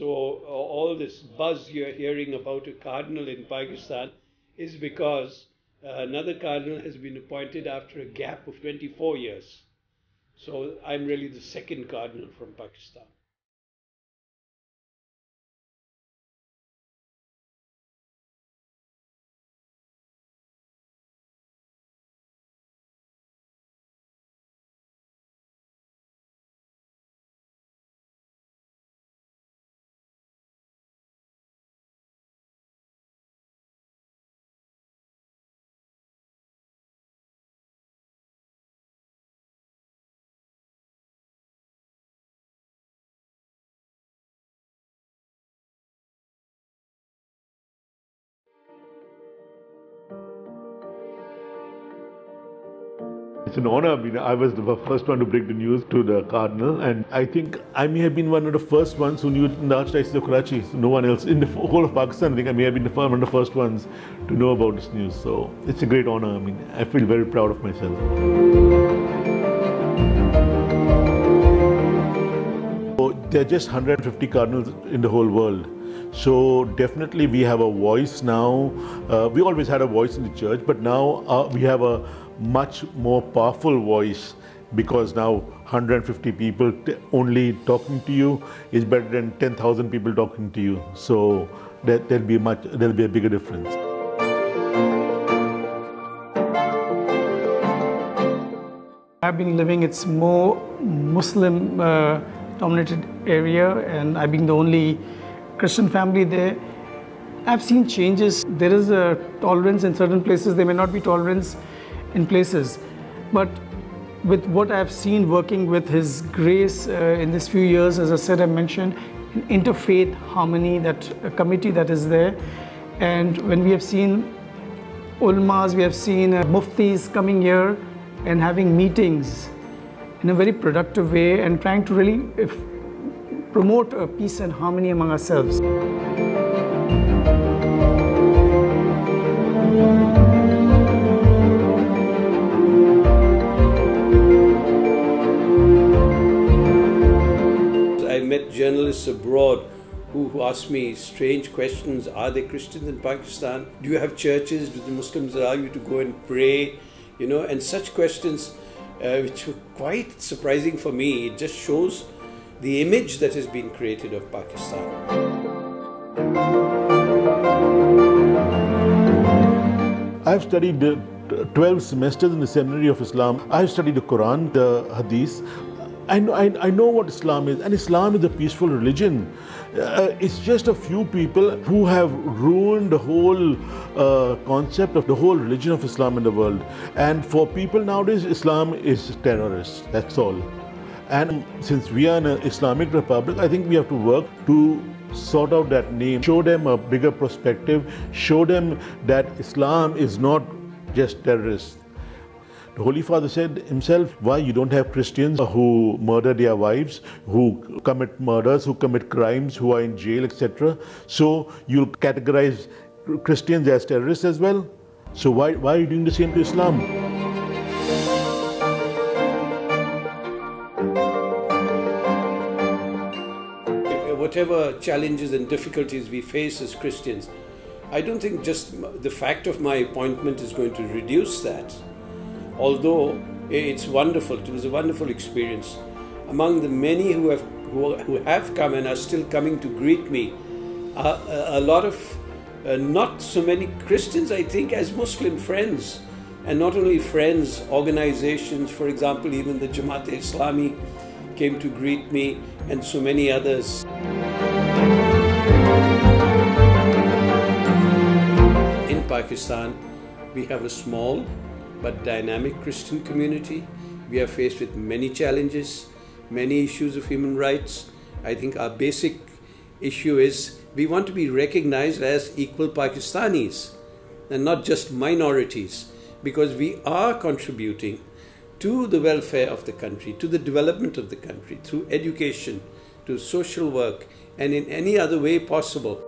So all this buzz you're hearing about a cardinal in Pakistan is because another cardinal has been appointed after a gap of 24 years. So I'm really the second cardinal from Pakistan. It's an honor. I mean, I was the first one to break the news to the Cardinal, and I think I may have been one of the first ones who knew it in the Archdiocese of Karachi. So no one else in the whole of Pakistan, I think I may have been one of the first ones to know about this news. So it's a great honor. I mean, I feel very proud of myself. So there are just 150 cardinals in the whole world. So definitely we have a voice now. We always had a voice in the church, but now we have a much more powerful voice, because now 150 people only talking to you is better than 10,000 people talking to you. So there'll be a bigger difference. I've been living, it's more Muslim dominated area, and I've been the only Christian family there. I've seen changes. There is a tolerance in certain places. There may not be tolerance in places, but with what I've seen working with His Grace in this few years, as I said, I mentioned interfaith harmony, that committee that is there, and when we have seen ulmas, we have seen muftis coming here and having meetings in a very productive way and trying to really promote peace and harmony among ourselves. I met journalists abroad who asked me strange questions. Are there Christians in Pakistan? Do you have churches? Do the Muslims allow you to go and pray? You know, and such questions which were quite surprising for me. It just shows the image that has been created of Pakistan. I've studied 12 semesters in the Seminary of Islam. I've studied the Quran, the Hadith. I know what Islam is, and Islam is a peaceful religion. It's just a few people who have ruined the whole concept of the whole religion of Islam in the world. And for people nowadays, Islam is terrorist, that's all. And since we are an Islamic republic, I think we have to work to sort out that name, show them a bigger perspective, show them that Islam is not just terrorists. The Holy Father said himself, why you don't have Christians who murder their wives, who commit murders, who commit crimes, who are in jail, etc. So you'll categorize Christians as terrorists as well. So why are you doing the same to Islam? Whatever challenges and difficulties we face as Christians, I don't think just the fact of my appointment is going to reduce that. Although it's wonderful, it was a wonderful experience. Among the many who have come and are still coming to greet me, a lot of not so many Christians, I think, as Muslim friends. And not only friends, organizations, for example, even the Jamaat-e-Islami came to greet me, and so many others. In Pakistan, we have a small but dynamic Christian community. We are faced with many challenges, many issues of human rights. I think our basic issue is we want to be recognized as equal Pakistanis and not just minorities, because we are contributing to the welfare of the country, to the development of the country, through education, to social work, and in any other way possible.